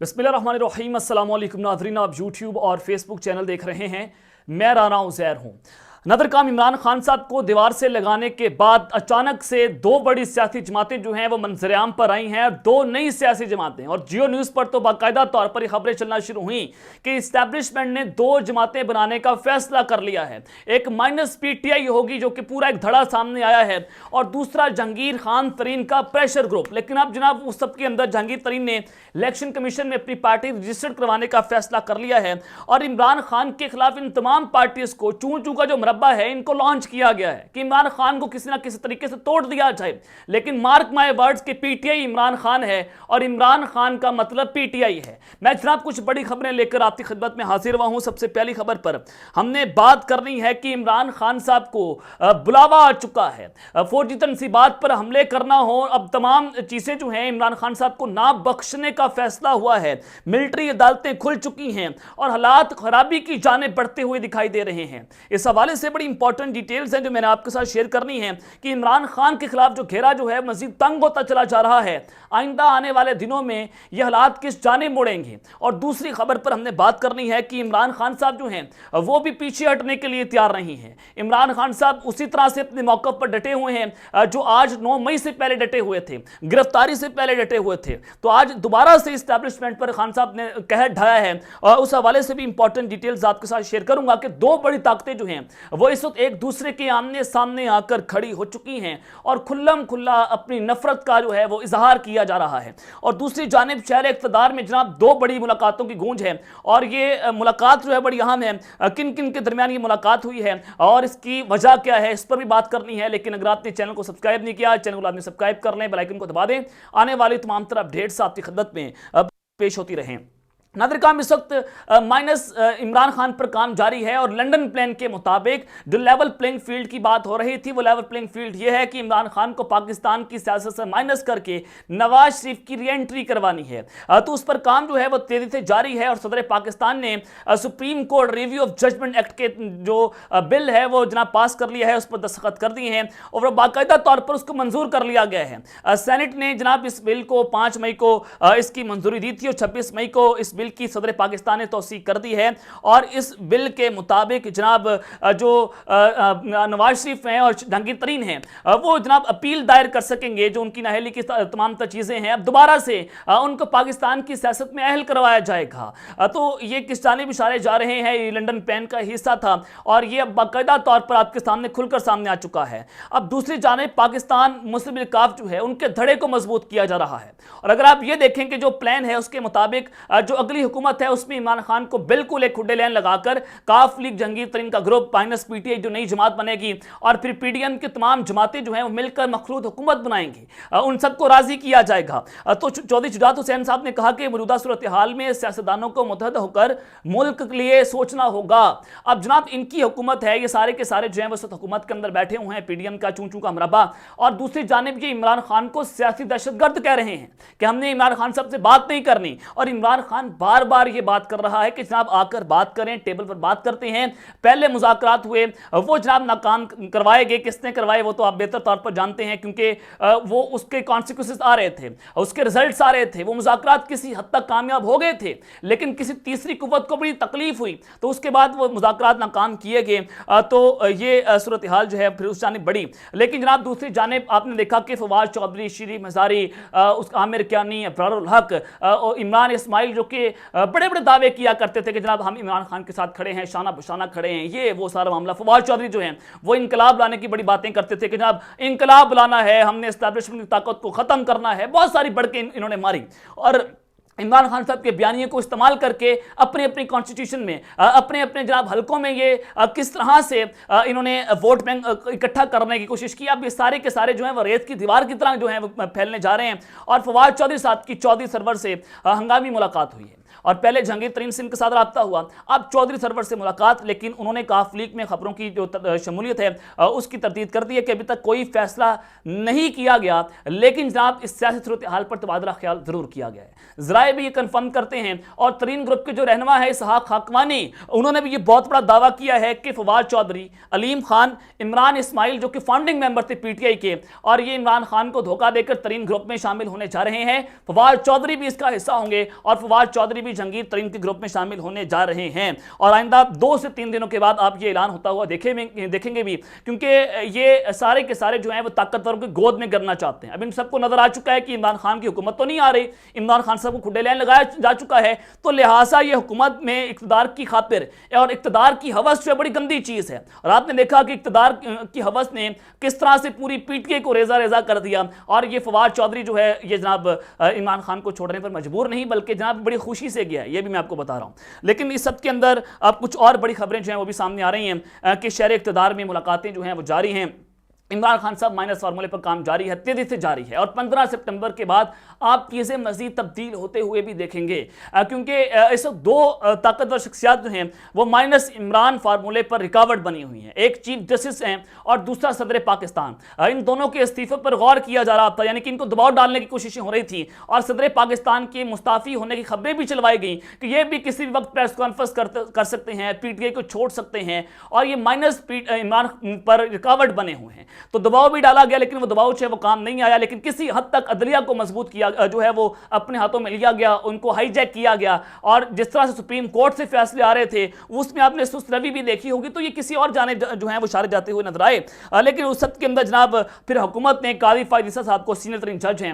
बिस्मिल्लाहिर्रहमानिर्रहीम। अस्सलाम वालेकुम नाज़रीन, आप यूट्यूब और फेसबुक चैनल देख रहे हैं। मैं राना उज़ैर हूँ। नदर काम इमरान खान साहब को दीवार से लगाने के बाद अचानक से दो बड़ी सियासी जमातें जो हैं वो मंजरेआम पर आई हैं, दो नई सियासी जमातें। और जियो न्यूज़ पर तो बाकायदा तौर पर खबरें चलना शुरू हुई कि इस्टेब्लिशमेंट ने दो जमातें बनाने का फैसला कर लिया है। एक माइनस PTI होगी जो कि पूरा एक धड़ा सामने आया है, और दूसरा जहांगीर खान तरीन का प्रेशर ग्रुप। लेकिन अब जनाब उस सब के अंदर जहांगीर तरीन ने इलेक्शन कमीशन में अपनी पार्टी रजिस्टर्ड करवाने का फैसला कर लिया है, और इमरान खान के खिलाफ इन तमाम पार्टीज को चूं चूं का जो मुरब्बा है इनको लॉन्च किया गया है कि इमरान खान को किसी ना किसी तरीके से तोड़ दिया जाए। लेकिन मार्क माय वर्ड्स कि PTI इमरान खान है और इमरान खान का मतलब PTI है। मैं जनाब कुछ बड़ी खबरें लेकर आपकी खिदमत में हाजिर हुआ हूं। सबसे पहली खबर पर हमने बात करनी है कि इमरान खान साहब को बुलावा आ चुका है। फौजी तनसीबात पर हमले करना हो, अब तमाम चीजें जो हैं इमरान खान साहब को ना बख्शने का फैसला हुआ है। मिलिट्री अदालतें खुल चुकी हैं और हालात खराबी की जानेब बढ़ते हुए दिखाई दे रहे हैं। इस हवाले से बड़ी इंपॉर्टेंट डिटेल्स हैं जो मैंने आपके साथ शेयर करनी है कि इमरान खान के खिलाफ जो घेरा जो है मजीद तंग होता चला जा रहा है। आइंदा आने वाले दिनों में यह हालात किस जानेब मुड़ेंगे। और दूसरी खबर पर हमने बात करनी है कि इमरान खान साहब जो हैं वो भी पीछे हटने के लिए तैयार नहीं है। इमरान खान साहब उसी तरह से अपने मौके पर डटे हुए हैं जो आज 9 मई से पहले डटे हुए थे, गिरफ्तारी से पहले डटे हुए थे। तो आज दोबारा से इस्टेब्लिशमेंट पर खान साहब ने कहर ढाया है, और उस हवाले से भी इंपॉर्टेंट डिटेल्स आपके साथ शेयर करूंगा कि दो बड़ी ताकतें जो हैं वो इस वक्त एक दूसरे के आमने सामने आकर खड़ी हो चुकी हैं और खुल्लम खुल्ला अपनी नफरत का जो है वो इजहार किया जा रहा है। और दूसरी जानिब शहर इक़्तिदार में जनाब दो बड़ी मुलाकातों की गूंज है, और ये मुलाकात जो है बड़ी अहम है। किन किन के दरमियान ये मुलाकात हुई है और इसकी वजह क्या है, इस पर भी बात करनी है। लेकिन अगर आपने चैनल को सब्सक्राइब नहीं किया, चैनल को आपने सब्सक्राइब कर लें, बेल आइकन को दबा दें। आने वाली तमाम तरह अपडेट्स आपकी खिदमत में पेश होती रहें। नादिर काम इस वक्त माइनस इमरान खान पर काम जारी है, और लंदन प्लान के मुताबिक जो लेवल प्लेइंग फील्ड की बात हो रही थी वो लेवल प्लेइंग फील्ड ये है कि इमरान खान को पाकिस्तान की सियासत से माइनस करके नवाज शरीफ की रीएंट्री करवानी है। तो उस पर काम जो है वो तेजी से जारी है, और सदर पाकिस्तान ने supreme court review of judgment act के जो बिल है वो जनाब पास कर लिया है, उस पर दस्तखत कर दिए हैं और बाकायदा तौर पर उसको मंजूर कर लिया गया है। सेनेट ने जनाब इस बिल को 5 मई को इसकी मंजूरी दी थी, और 26 मई को इस बिल की सदर पाकिस्तान ने तौसीक कर दी है। और इस बिल के मुताबिक जनाब जो नवाज शरीफ हैं और जहांगीर तरीन हैं वो जनाब अपील दायर कर सकेंगे जो उनकी नाअहली की तमाम चीजें हैं। अब दोबारा से उनको पाकिस्तान की सियासत में अहल करवाया जाएगा। तो ये किस जानिब इशारे जा रहे हैं, ये लंदन प्लान का हिस्सा था, और ये अब बाकायदा तौर पर आपके सामने खुलकर सामने आ चुका है। अब दूसरी जानिब पाकिस्तान मुस्लिम लीग काफ जो है उनके धड़े को मजबूत किया जा रहा है। और अगर आप ये देखें कि जो प्लान है उसके मुताबिक जो अगली हुकूमत है उसमें इमरान खान को बिल्कुल एक खुडे लाइन लगाकर काफ लीग जहांगीर तरीन का ग्रुप माइनस PTI जो नई जमात बनेगी, और फिर PDM की तमाम जमातें जो हैं वो मिलकर मखलूत हुकूमत बनाएंगी, उन सबको राजी किया जाएगा। तो चौधरी शुजात हुसैन साहब ने कहा कि मौजूदा सूरत हाल में सियासतदानों को मुतहद होकर मुल्क के लिए सोचना होगा। अब जनाब इनकी हुकूमत है, ये सारे के सारे जो हैं वो इस हुकूमत के अंदर बैठे हुए हैं, PDM का चूं चूं का मरबा। और दूसरी जानिब ये इमरान खान को सियासी दहशतगर्द कह रहे हैं कि हमने इमरान खान साहब से बात नहीं करनी, और इमरान खान बार बार ये बात कर रहा है कि जनाब आकर बात करें, टेबल पर बात करते हैं। पहले मुज़ाकरात हुए वो जनाब नाकाम करवाए गए, किसने करवाए वो तो आप बेहतर तौर पर जानते हैं, क्योंकि वो उसके कॉन्सिक्वेंसेस आ रहे थे, उसके रिजल्ट्स आ रहे थे। वो मुज़ाकरात किसी हद तक कामयाब हो गए थे, लेकिन किसी तीसरी कुव्वत को बड़ी तकलीफ हुई, तो उसके बाद वो मुज़ाकरात नाकाम किए गए। तो ये सूरत हाल जो है फिर उस जानिब बढ़ी। लेकिन जनाब दूसरी जानिब आपने देखा कि फवाद चौधरी, शीरी मज़ारी, आमिर कियानी, अबरारुल हक और इमरान इस्माइल जो कि बड़े बड़े दावे किया करते थे कि जनाब हम इमरान खान के साथ खड़े हैं, शाना बशाना खड़े हैं, ये वो सारा मामला। फवाद चौधरी जो हैं वो इनकलाब लाने की बड़ी बातें करते थे कि जनाब इनकलाब लाना है, हमने एस्टैब्लिशमेंट की ताकत को खत्म करना है, बहुत सारी बढ़ के इन्होंने मारी। और इमरान खान साहब के बयानिए को इस्तेमाल करके अपने अपने कॉन्स्टिट्यूशन में अपने अपने जनाब हलकों में ये किस तरह से इन्होंने वोट बैंक इकट्ठा करने की कोशिश की। अब ये सारे के सारे जो हैं वो रेत की दीवार की तरह जो है वो फैलने जा रहे हैं। और फवाद चौधरी साहब की चौधरी सरवर से हंगामी मुलाकात हुई है। और पहले जहांगीर तरीन सिंह के साथ रब्ता हुआ, अब चौधरी सरवर से मुलाकात, लेकिन उन्होंने काफ लीग में खबरों की जो शमूलियत है उसकी तरदीद कर दी है कि अभी तक कोई फैसला नहीं किया गया, लेकिन जनाब इस सियासी सूरत हाल पर तबादला ख्याल जरूर किया गया है। जराए भी ये कंफर्म करते हैं और तरीन ग्रुप के जो रहनुमा है इसहाक खाकवानी, उन्होंने भी ये बहुत बड़ा दावा किया है कि फवाद चौधरी, अलीम खान, इमरान इस्माइल जो कि फाउंडिंग मेंबर थे पीटीआई के, और ये इमरान खान को धोखा देकर तरीन ग्रुप में शामिल होने जा रहे हैं। फवाद चौधरी भी इसका हिस्सा होंगे और फवाद चौधरी भी जहांगीर तरीन के ग्रुप में शामिल होने जा रहे हैं। और आइंदा 2 से 3 दिनों के बाद आप ये ऐलान होता हुआ देखेंगे भी, क्योंकि ये सारे के सारे जो हैं वो ताकतवरों की गोद में गिरना चाहते हैं। अब इन सबको नजर आ चुका है कि इमरान खान की हुकूमत तो नहीं आ रही, इमरान खान साहब को खुड्डे लैन लगाया जा चुका है, तो लिहाजा ये हुकूमत में इक़्तिदार की खातिर और इक़्तिदार की हवस जो बड़ी गंदी चीज़ है। और आपने देखा कि इक़्तिदार की हवस ने किस तरह से पूरी पीटीआई को रेजा रेजा कर दिया, और ये फवाद चौधरी जो है ये जनाब इमरान खान को छोड़ने पर मजबूर नहीं बल्कि जनाब बड़ी खुशी से गया है, ये भी मैं आपको बता रहा हूँ। लेकिन इस सब के अंदर अब कुछ और बड़ी खबरें जो हैं वो भी सामने आ रही हैं कि शहर इक़्तिदार में मुलाकातें जो हैं वो जारी हैं। इमरान खान साहब माइनस फार्मूले पर काम जारी है, तेजी से जारी है, और 15 सितंबर के बाद आप चीज़ें मजीद तब्दील होते हुए भी देखेंगे, क्योंकि इस 2 ताकतवर शख्सियात जो हैं वो माइनस इमरान फार्मूले पर रिकावट बनी हुई हैं। एक चीफ जस्टिस हैं और दूसरा सदर पाकिस्तान। इन दोनों के इस्तीफे पर गौर किया जा रहा था, यानी कि इनको दबाव डालने की कोशिशें हो रही थी, और सदर पाकिस्तान के मुस्ताफ़ी होने की खबरें भी चलवाई गई कि ये भी किसी भी वक्त प्रेस कॉन्फ्रेंस कर सकते हैं, पीटीआई को छोड़ सकते हैं, और ये माइनस इमरान पर रिकावट बने हुए हैं। तो दबाव भी डाला गया, लेकिन वो दबाव जो है वो काम नहीं आया। लेकिन किसी हद तक अदलिया को मजबूत किया जो है वो अपने हाथों में लिया गया, उनको हाईजैक किया गया, और जिस तरह से सुप्रीम कोर्ट से फैसले आ रहे थे उसमें आपने सुस्त रवि भी देखी होगी, तो ये किसी और जाने जो है वो इशारे जाते हुए नजर आए। लेकिन उस सब के अंदर जनाब फिर हुकूमत ने काजी फायद ईसा साहब को, सीनियर तरीन जज हैं,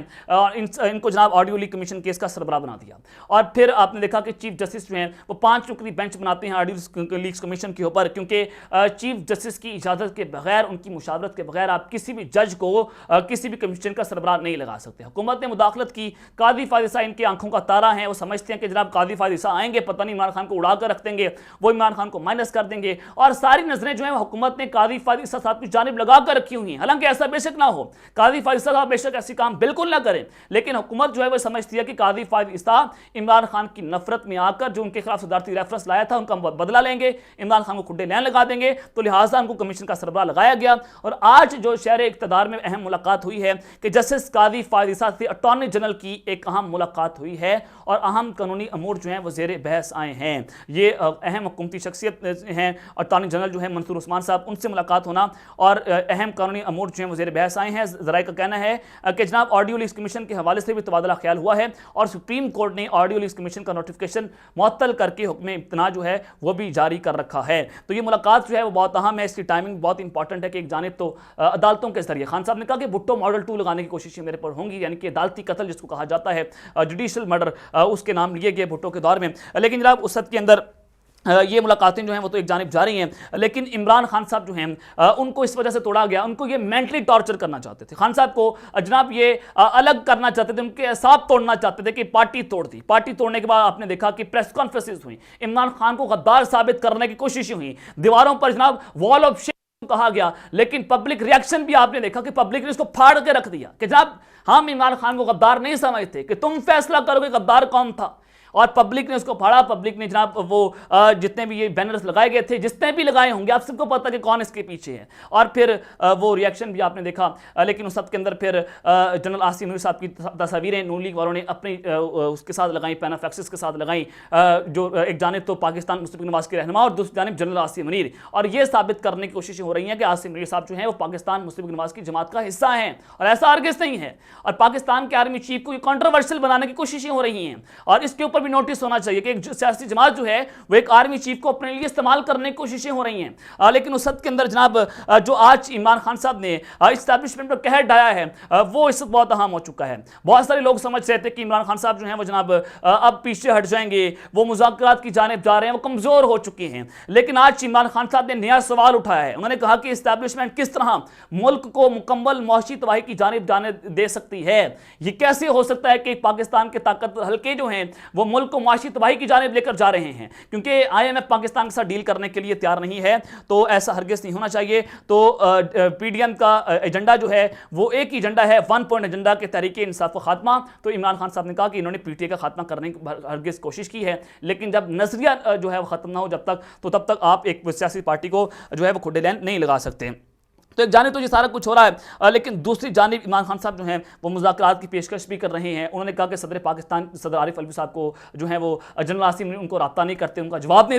इनको जनाब ऑडियो लीक कमीशन केस का सरबराह बना दिया। और फिर आपने देखा कि चीफ जस्टिस जो हैं वो 5 रुकनी बेंच बनाते हैं ऑडियो लीक कमीशन के ऊपर, क्योंकि चीफ जस्टिस की इजाजत के बगैर, उनकी मुशावरत के बगैर आप किसी भी जज को किसी भी कमीशन का सरबराह नहीं लगा सकते। हुकूमत ने मुदाखलत की, काजी फायद ईसा इनकी आंखों का तारा है, वो समझते हैं कि जनाब काजी फायद ईसा आएंगे, पता नहीं इमरान खान को उड़ा कर रख देंगे, वो इमरान खान को माइनस कर देंगे, और सारी नजरें जो है हुकूमत ने काजी फायद ईसा साहब की जानिब लगा कर रखी हुई हैं। हालांकि ऐसा बेशक ना हो, काजी फायद ईसा साहब बेशक ऐसी काम बिल्कुल ना करें, लेकिन हुकूमत जो है वो समझती है कि काजी फायद ईसा इमरान खान की नफरत में आकर जो उनके खिलाफ सदारती रेफरेंस लाया था उनका बदला लेंगे, इमरान खान को खुड्डे लैन लगा देंगे, तो लिहाजा उनको कमीशन का सरबराह लगाया गया। और आज जो शहर इक़्तिदार में अहम मुलाकात हुई है कि जस्टिस काजी फायद ईसा से अटॉर्नी जनरल की एक अहम मुलाकात हुई है, और अहम कानूनी अमूर जो हैं वो ज़ेर बहस आए हैं। ये अहम हुकूमती शख्सियत हैं, अटॉर्नी जनरल जो है मंसूर उस्मान साहब, उनसे मुलाकात होना, और अहम कानूनी अमूर जो हैं वो ज़ेर बहस आए हैं। ज़राए का कहना है कि जनाब ऑडियो लीक कमीशन के हवाले से भी तबादला ख्याल हुआ है, और सुप्रीम कोर्ट ने ऑडियो लीक कमीशन का नोटिफिकेशन मुअत्तल करके हुक्म इम्तना जो है वो भी जारी कर रखा है। तो ये मुलाकात जो है वो बहुत अहम है, इसकी टाइमिंग बहुत इंपॉर्टेंट है कि एक जानिब तो अदालतों के जरिए खान साहब ने कहा कि भुट्टो मॉडल 2 लगाने की कोशिशें मेरे पर होंगी, यानी कि अदालती कत्ल जिसको कहा जाता है, जुडिशियल मर्डर, उसके नाम लिए गए भुट्टो के दौर में। लेकिन जनाब उस सब के अंदर ये मुलाकातें जो हैं वो तो एक जानिब जारी हैं, लेकिन इमरान खान साहब जो हैं उनको इस वजह से तोड़ा गया, उनको ये मेंटली टॉर्चर करना चाहते थे। खान साहब को जनाब ये अलग करना चाहते थे, उनके असाब तोड़ना चाहते थे कि पार्टी तोड़ दी। पार्टी तोड़ने के बाद आपने देखा कि प्रेस कॉन्फ्रेंसेस हुई, इमरान खान को गद्दार साबित करने की कोशिशें हुई, दीवारों पर जनाब वॉल ऑफ शेम कहा गया, लेकिन पब्लिक रिएक्शन भी आपने देखा कि पब्लिक ने इसको फाड़ के रख दिया कि जनाब हम इमरान खान को गद्दार नहीं समझते, कि तुम फैसला करोगे गद्दार कौन था। और पब्लिक ने उसको फाड़ा, पब्लिक ने जनाब वो जितने भी ये बैनर्स लगाए गए थे, जितने भी लगाए होंगे, आप सबको पता कि कौन इसके पीछे है, और फिर वो रिएक्शन भी आपने देखा। लेकिन उस सब के अंदर फिर जनरल आसिम नूरी साहब की तस्वीरें नून लीग वालों ने अपनी उसके साथ लगाई, पैनाफ्लेक्सिस के साथ लगाई, जो एक जानिब तो पाकिस्तान मुस्लिम लीग नवाज के रहनुमा और दूसरी जानिब जनरल आसिम मुनीर, और ये साबित करने की कोशिशें हो रही हैं कि आसिम मुनीर साहब जो है वो पाकिस्तान मुस्लिम लीग नवाज की जमात का हिस्सा हैं, और ऐसा हरगिज़ नहीं है। और पाकिस्तान के आर्मी चीफ को ये कॉन्ट्रोवर्शियल बनाने की कोशिशें हो रही हैं, और इसके ऊपर भी नोटिस होना चाहिए कि एक सियासी जमात जो है वो एक आर्मी चीफ को अपने लिए इस्तेमाल करने की कोशिशें हो रही हैं। लेकिन उस सब के अंदर जनाब जो आज इमरान खान साहब ने इस्टेब्लिशमेंट पर कहर डाया है वो इस बहुत अहम हो चुका है। बहुत सारे लोग समझ रहे थे कि इमरान खान साहब जो हैं वो जनाब अब पीछे हट जाएंगे, वो मुज़ाकरात की जानिब जा रहे हैं, वो कमज़ोर हो चुके हैं। लेकिन आज इमरान खान साहब ने नया सवाल उठाया है, उन्होंने कहा कि इस्टेब्लिशमेंट किस तरह मुल्क को मुकम्मल मौशी तबाही की जानिब जाने दे सकती है। ये कैसे हो सकता है कि पाकिस्तान के ताकतवर हल्के जो हैं वो मुल्क को माशी तबाही की जानिब लेकर जा रहे हैं, क्योंकि IMF पाकिस्तान के साथ डील करने के लिए तैयार नहीं है। तो ऐसा हरगिज़ नहीं होना चाहिए। तो PDM का एजेंडा जो है वो एक ही एजेंडा है, 1 पॉइंट एजेंडा के तरीके इंसाफ व खात्मा। तो इमरान खान साहब ने कहा कि इन्होंने PTA का खात्मा करने की हरगिज़ कोशिश की है, लेकिन जब नजरिया जो है वो खत्म ना हो तब तक आप एक सियासी पार्टी को जो है वो खुले लाइन नहीं लगा सकते। तो एक जानिब तो ये सारा कुछ हो रहा है, लेकिन दूसरी जानिब इमरान खान साहब जो हैं वो मुज़ाकरात की पेशकश भी कर रहे हैं। उन्होंने कहा कि सदर पाकिस्तान सदर आरिफ अलवी साहब को जो है वो जनरल आसिम उनको रब्ता नहीं करते, उनका जवाब नहीं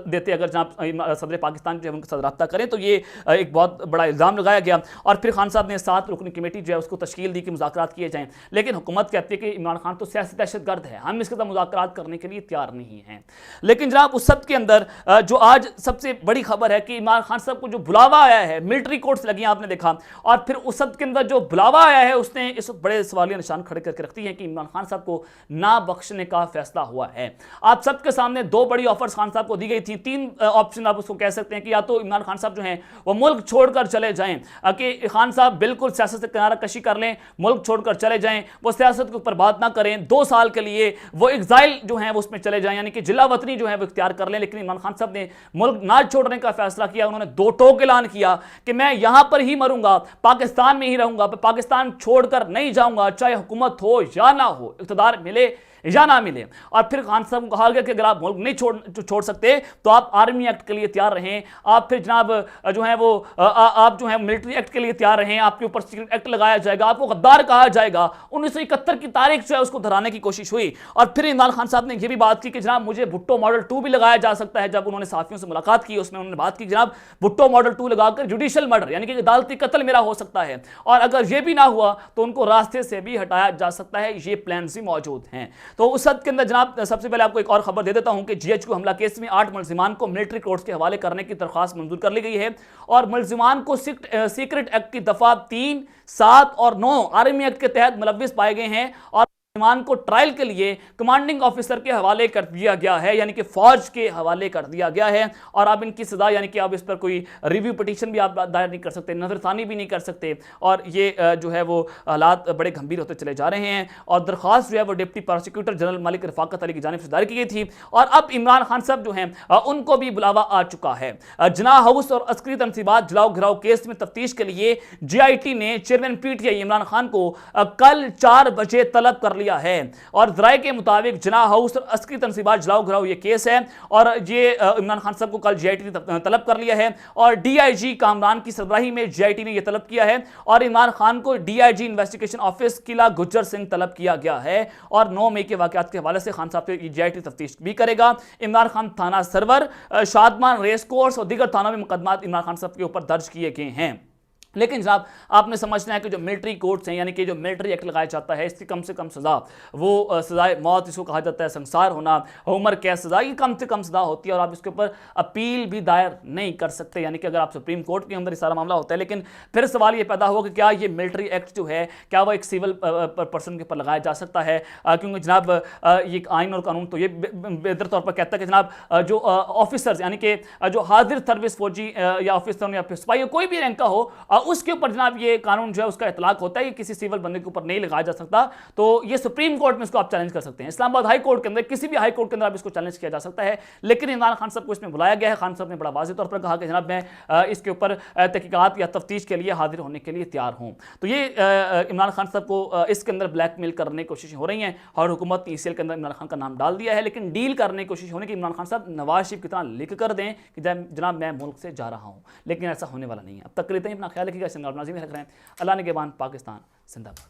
देते। अगर जनाब सदर पाकिस्तान जो है उनके साथ रब्ता करें तो ये एक बहुत बड़ा इल्ज़ाम लगाया गया। और फिर खान साहब ने 7 रुकनी कमेटी जो है उसको तश्कील दी कि मुज़ाकरात किए जाएँ, लेकिन हुकूमत कहती है कि इमरान खान तो सियासी दहशतगर्द है, हम इसके साथ मुज़ाकरात करने के लिए तैयार नहीं हैं। लेकिन जनाब उस सब के अंदर जो आज सबसे बड़ी खबर है कि इमरान खान साहब को जो बुलावा आया है, मिलिट्री कोर्ट्स लगी आपने देखा, और फिर उस सब के अंदर जो बुलावा आया है उसने इस बड़े सवालिया निशान खड़े करके रखती है कि इमरान खान साहब को ना बख्शने का फैसला हुआ है। आप सबके सामने 2 बड़ी ऑफर्स खान साहब को दी गई थी, 3 ऑप्शन आप उसको कह सकते हैं कि या तो इमरान खान साहब जो हैं वो मुल्क छोड़कर चले जाएं, कि खान साहब बिल्कुल सियासत से किनारा कशी कर लें, मुल्क छोड़कर चले जाएं, वो सियासत के ऊपर बात ना करें, 2 साल के लिए वो एग्जाइल जो है वो उसमें चले जाएं, यानी कि जिला वतनी जो है वो इख्तियार कर लें। लेकिन इमरान खान साहब ने मुल्क ना छोड़ने का फैसला किया। उन्होंने 2 टोक ऐलान किया कि मैं यहां पर ही मरूंगा, पाकिस्तान में ही रहूंगा, पाकिस्तान छोड़कर नहीं जाऊंगा, चाहे हुकूमत हो या ना हो, इख्तियार मिले या ना मिले। और फिर खान साहब को कहा गया कि अगर आप मुल्क नहीं छोड़ सकते तो आप आर्मी एक्ट के लिए तैयार रहें, आप फिर जनाब जो है वो आप जो है मिलिट्री एक्ट के लिए तैयार रहें, आपके ऊपर सीक्रेट एक्ट लगाया जाएगा, आपको गद्दार कहा जाएगा। 1971 की तारीख जो है उसको धराने की कोशिश हुई। और फिर इमरान खान साहब ने यह भी बात की कि जनाब मुझे भुट्टो मॉडल 2 भी लगाया जा सकता है। जब उन्होंने साथियों से मुलाकात की उसमें उन्होंने बात की जनाब भुट्टो मॉडल 2 लगाकर जुडिशियल मर्डर यानी कि अदालती कत्ल मेरा हो सकता है, और अगर यह भी ना हुआ तो उनको रास्ते से भी हटाया जा सकता है। ये प्लान भी मौजूद हैं। तो उस हद के अंदर जनाब सबसे पहले आपको एक और खबर दे देता हूं कि GHQ हमला केस में 8 मुलजिमान को मिलिट्री कोर्ट्स के हवाले करने की दरख्वास्त मंजूर कर ली गई है, और मुलजिमान को सीक्रेट एक्ट की दफा 3, 7 और 9 आर्मी एक्ट के तहत मुलव्विस पाए गए हैं, और मुलजिमान को ट्रायल के लिए कमांडिंग ऑफिसर के हवाले कर दिया गया है, यानी कि फौज के हवाले कर दिया गया है। और अब इनकी सजा यानी कि अब इस पर कोई रिव्यू पिटीशन भी आप दायर नहीं कर सकते, नजरसानी भी नहीं कर सकते, और ये जो है वो हालात बड़े गंभीर होते चले जा रहे हैं। और दरख्वास्त जो है वो deputy prosecutor general Malik Rafaqat Ali की जानिब से दायर की गई थी, और अब इमरान खान साहब जो हैं उनको भी बुलावा आ चुका है। जना हाउस और अस्करी तनसीबात जलाओ घिराव केस में तफ्तीश के लिए GIT ने चेयरमैन PTI इमरान खान को कल 4 बजे तलब कर लिया है। और जराये के मुताबिक जना हाउस और अस्करी तनसीबात जलाओ घिराव ये केस है, और ये इमरान खान साहब को कल GIT ने तलब कर लिया है, और DIG कामरान की सरबराही में GIT ने यह तलब किया है, और इमरान खान को DIG इन्वेस्टिगेशन ऑफिस किला गुज्जर सिंह तलब किया गया है। और 9 मई के वाकयात के हवाले से खान साहब से GIT तफ्तीश भी करेगा। इमरान खान थाना सरवर, शादमान रेस कोर्स और दीगर थानों में मुकदमात इमरान खान साहब के ऊपर दर्ज किए गए हैं। लेकिन जनाब आपने समझना है कि जो मिलिट्री कोर्ट्स हैं यानी कि जो मिलिट्री एक्ट लगाया जाता है इसकी कम से कम सज़ा वो सज़ाए मौत इसको कहा जाता है, संसार होना, उम्र कैद सज़ा, ये कम से कम सज़ा होती है, और आप इसके ऊपर अपील भी दायर नहीं कर सकते। यानी कि अगर आप सुप्रीम कोर्ट के अंदर ये सारा मामला होता है। लेकिन फिर सवाल ये पैदा होगा कि क्या ये मिलिट्री एक्ट जो है क्या वो एक सिविल पर्सन के ऊपर लगाया जा सकता है, क्योंकि जनाब ये आइन और कानून तो ये बेहतर तौर पर कहता है कि जनाब जो ऑफिसर्स यानी कि जो हाजिर सर्विस फौजी या ऑफिसर या सिपाही कोई भी रैंक का हो, उसके ऊपर जनाब ये कानून जो है उसका इतलाक होता है, ये किसी सिविल बंदे के ऊपर नहीं लगाया जा सकता। तो ये सुप्रीम कोर्ट में इसको आप चैलेंज कर सकते हैं, इस्लामाबाद हाई कोर्ट के अंदर, किसी भी हाई कोर्ट के अंदर आप इसको चैलेंज किया जा सकता है। लेकिन इमरान खान साहब को इसमें बुलाया गया है। खान साहब ने बड़ा वाज़ेह तौर पर कहा कि जनाब मैं इसके ऊपर तहकीकात या तफ्तीश के लिए हाजिर होने के लिए तैयार हूँ। तो ये इमरान खान साहब को इसके अंदर ब्लैकमेल करने की कोशिश हो रही हैं, और हुकूमत ने ECL के अंदर इमरान खान का नाम डाल दिया है। लेकिन डील करने की कोशिश होने की इमरान खान साहब नवाज शरीफ की तरह लिख कर दें कि जनाब मैं मुल्क से जा रहा हूँ, लेकिन ऐसा होने वाला नहीं है। अब तक लेते हैं, अपना ख्याल रखिएगा। रख रहे हैं अल्लाह निगहबान, पाकिस्तान जिंदाबाद।